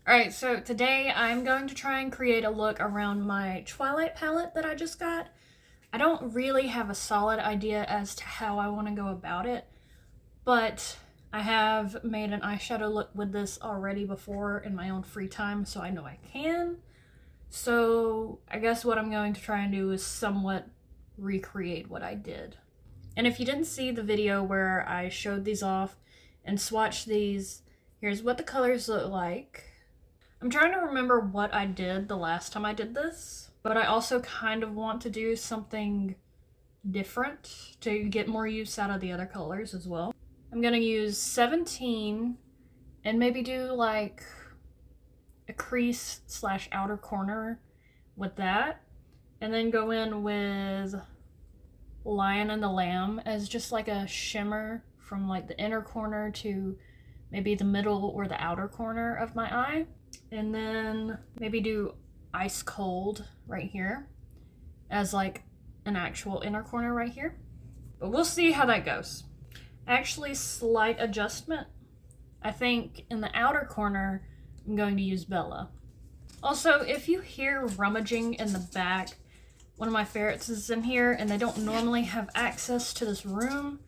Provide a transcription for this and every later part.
Alright, so today I'm going to try and create a look around my Twilight palette that I just got. I don't really have a solid idea as to how I want to go about it, but I have made an eyeshadow look with this already before in my own free time, so I know I can. So I guess what I'm going to try and do is somewhat recreate what I did. And if you didn't see the video where I showed these off and swatched these, here's what the colors look like. I'm trying to remember what I did the last time I did this, but I also kind of want to do something different to get more use out of the other colors as well. I'm gonna use 17 and maybe do like a crease slash outer corner with that, and then go in with Lion and the Lamb as just like a shimmer from like the inner corner to maybe the middle or the outer corner of my eye. And then maybe do Ice Cold right here as like an actual inner corner right here. But we'll see how that goes. Actually, slight adjustment. I think in the outer corner, I'm going to use Bella. Also, if you hear rummaging in the back, one of my ferrets is in here and they don't normally have access to this room,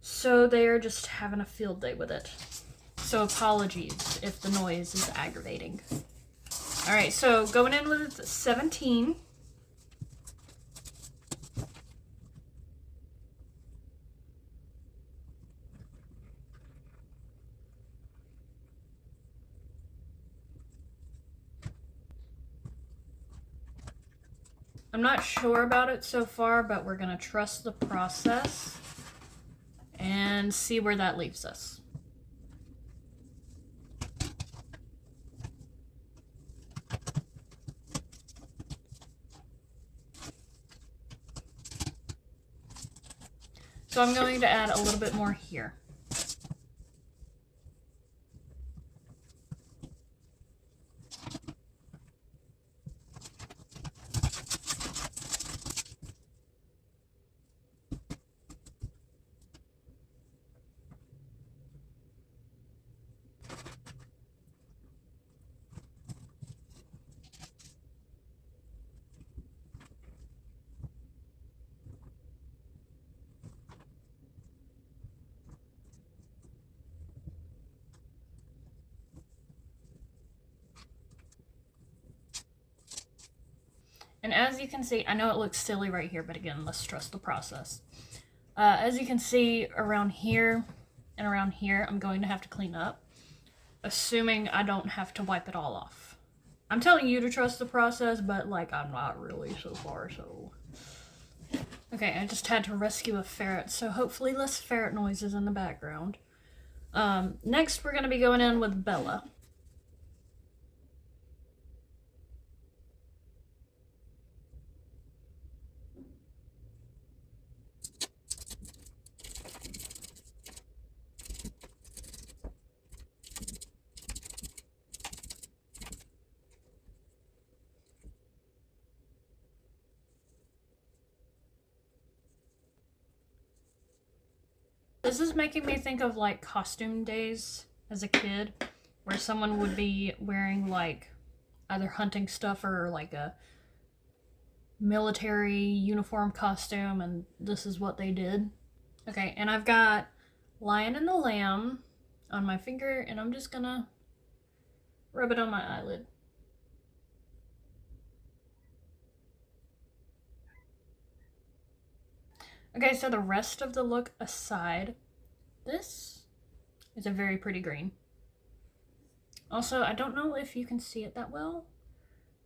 so they are just having a field day with it. So apologies if the noise is aggravating. Alright, so going in with 17. I'm not sure about it so far, but we're gonna trust the process and see where that leaves us. So I'm going to add a little bit more here. And as you can see, I know it looks silly right here, but again, let's trust the process. As you can see, around here and around here, I'm going to have to clean up, assuming I don't have to wipe it all off. I'm telling you to trust the process, but like, I'm not really so far, so. Okay, I just had to rescue a ferret, so hopefully less ferret noises in the background. Next, we're gonna be going in with Bella. This is making me think of like costume days as a kid, where someone would be wearing like either hunting stuff or like a military uniform costume, and this is what they did. Okay, and I've got Lion and the Lamb on my finger, and I'm just gonna rub it on my eyelid. Okay, so the rest of the look aside, this is a very pretty green. Also, I don't know if you can see it that well,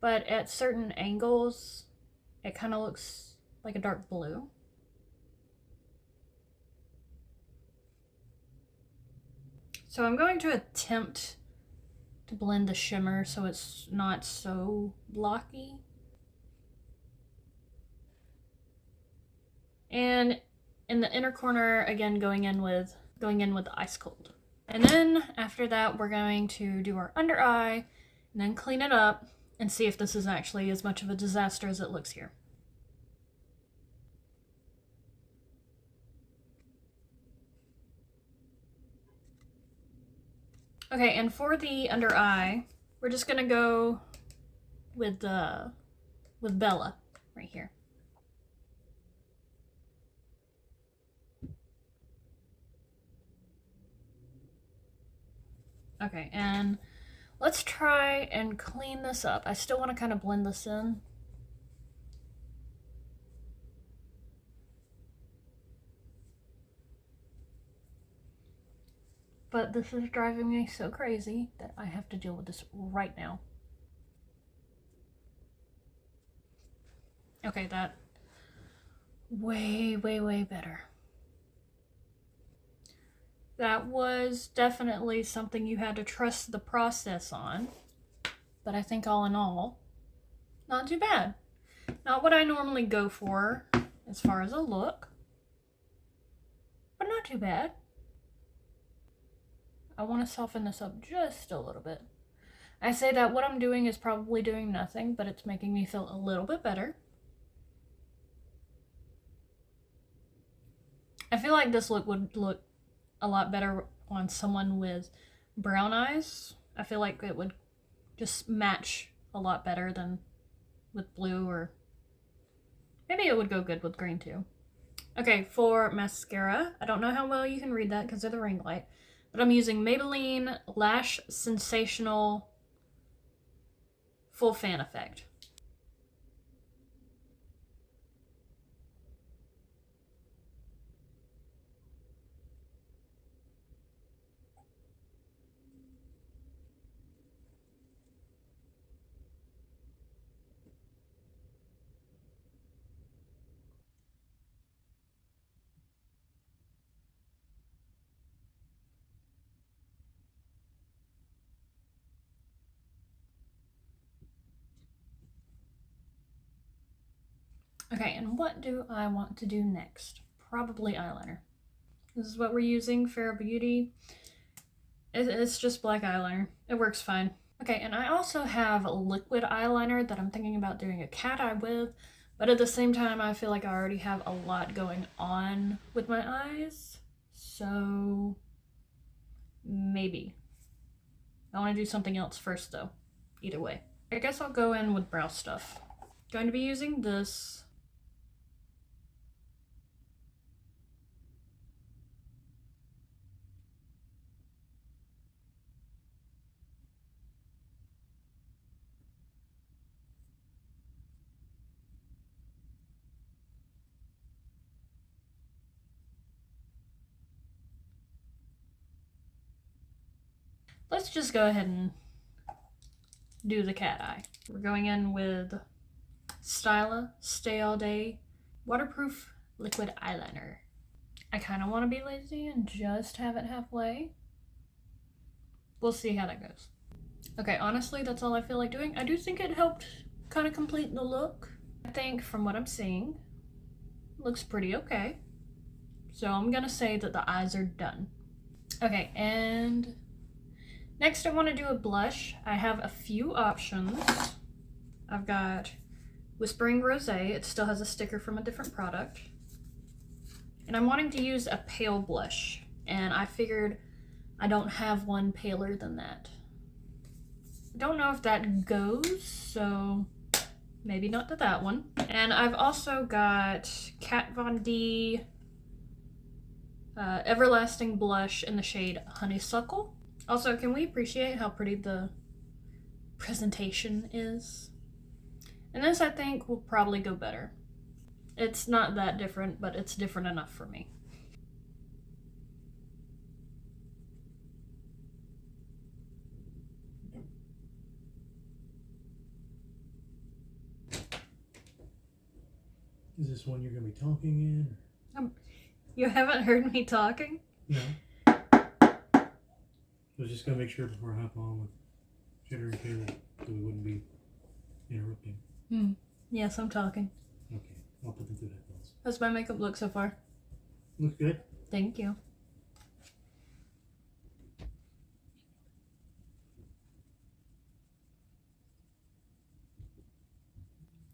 but at certain angles, it kind of looks like a dark blue. So I'm going to attempt to blend the shimmer so it's not so blocky. And in the inner corner, again, going in with the Ice Cold. And then after that, we're going to do our under eye and then clean it up and see if this is actually as much of a disaster as it looks here. Okay, and for the under eye, We're just gonna go with Bella right here. Okay, and let's try and clean this up. I still want to kind of blend this in. But this is driving me so crazy that I have to deal with this right now. Okay, that way, way, way better. That was definitely something you had to trust the process on. But I think all in all, not too bad. Not what I normally go for as far as a look, but not too bad. I want to soften this up just a little bit. I say that what I'm doing is probably doing nothing, but it's making me feel a little bit better. I feel like this look would look a lot better on someone with brown eyes. I feel like it would just match a lot better than with blue, or maybe it would go good with green too. Okay, for mascara, I don't know how well you can read that because of the ring light, but I'm using Maybelline Lash Sensational Full Fan Effect. Okay, and what do I want to do next? Probably eyeliner. This is what we're using, Fair Beauty. It's just black eyeliner. It works fine. Okay, and I also have a liquid eyeliner that I'm thinking about doing a cat eye with, but at the same time, I feel like I already have a lot going on with my eyes, so maybe. I want to do something else first, though. Either way. I guess I'll go in with brow stuff. Going to be using this. Let's just go ahead and do the cat eye. We're going in with Styla Stay All Day Waterproof Liquid Eyeliner. I kind of want to be lazy and just have it halfway. We'll see how that goes. Okay, honestly, that's all I feel like doing. I do think it helped kind of complete the look. I think from what I'm seeing, it looks pretty okay. So I'm gonna say that the eyes are done. Okay, and next I want to do a blush. I have a few options. I've got Whispering Rosé. It still has a sticker from a different product. And I'm wanting to use a pale blush. And I figured I don't have one paler than that. I don't know if that goes, so maybe not to that one. And I've also got Kat Von D Everlasting Blush in the shade Honeysuckle. Also, can we appreciate how pretty the presentation is? And this, I think, will probably go better. It's not that different, but it's different enough for me. Is this one you're going to be talking in? You haven't heard me talking? No. I was just going to make sure before I hop on with Jenner and Kayla that we wouldn't be interrupting. Yes, I'm talking. Okay, I'll put them through headphones. How's my makeup look so far? Looks good. Thank you.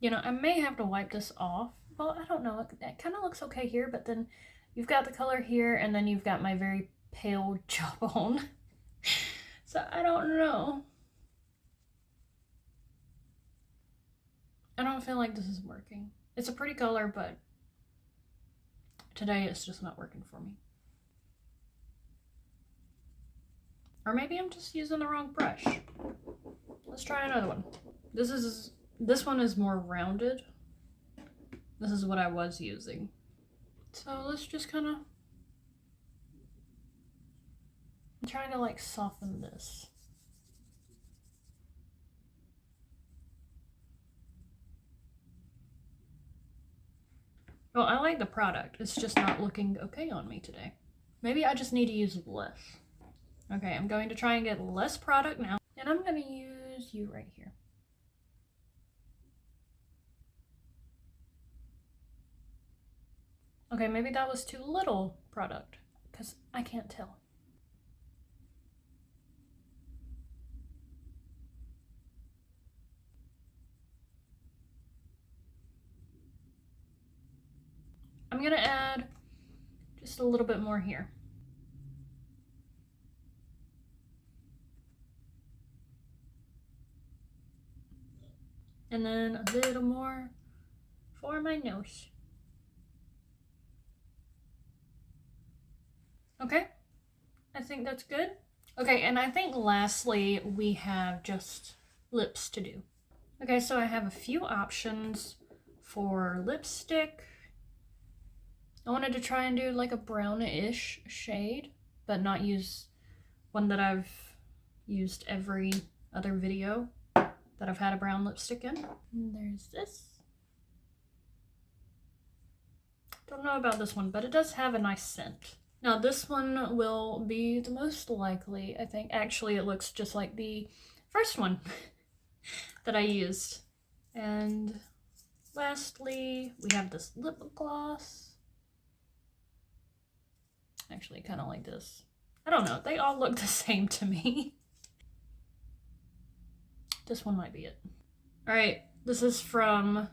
You know, I may have to wipe this off. Well, I don't know. It kind of looks okay here, but then you've got the color here, and then you've got my very pale jawbone. So I don't know. I don't feel like this is working. It's a pretty color, but today it's just not working for me. Or maybe I'm just using the wrong brush. Let's try another one. This one is more rounded. This is what I was using. So let's just kind of, I'm trying to like soften this. Well, I like the product. It's just not looking okay on me today. Maybe I just need to use less. Okay, I'm going to try and get less product now. And I'm going to use you right here. Okay, maybe that was too little product, because I can't tell. I'm going to add just a little bit more here. And then a little more for my nose. Okay, I think that's good. Okay, and I think lastly we have just lips to do. Okay, so I have a few options for lipstick. I wanted to try and do like a brownish shade, but not use one that I've used every other video that I've had a brown lipstick in. And there's this. Don't know about this one, but it does have a nice scent. Now this one will be the most likely, I think. Actually, it looks just like the first one that I used. And lastly, we have this lip gloss. Actually, kind of like this. I don't know, they all look the same to me. This one might be it. All right, this is from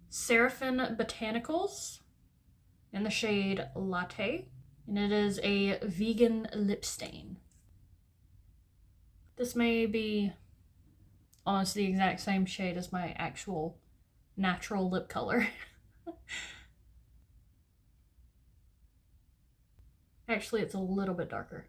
Seraphim Botanicals in the shade Latte, and it is a vegan lip stain. This may be almost the exact same shade as my actual natural lip color. Actually, it's a little bit darker.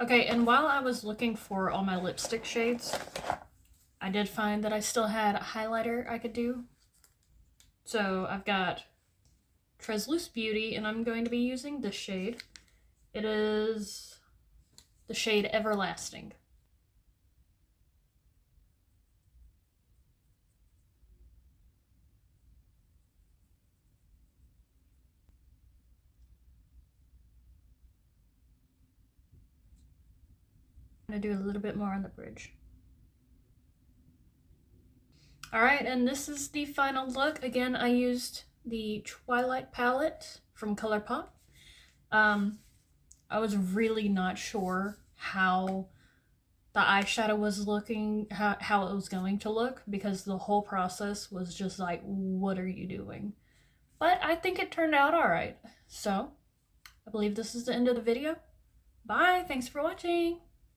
Okay, and while I was looking for all my lipstick shades, I did find that I still had a highlighter I could do. So I've got Treslúce Beauty, and I'm going to be using this shade. It is the shade Everlasting. I'm going to do a little bit more on the bridge. Alright, and this is the final look. Again, I used the Twilight palette from ColourPop. I was really not sure how the eyeshadow was looking, how it was going to look, because the whole process was just like, what are you doing? But I think it turned out alright. So, I believe this is the end of the video. Bye, thanks for watching!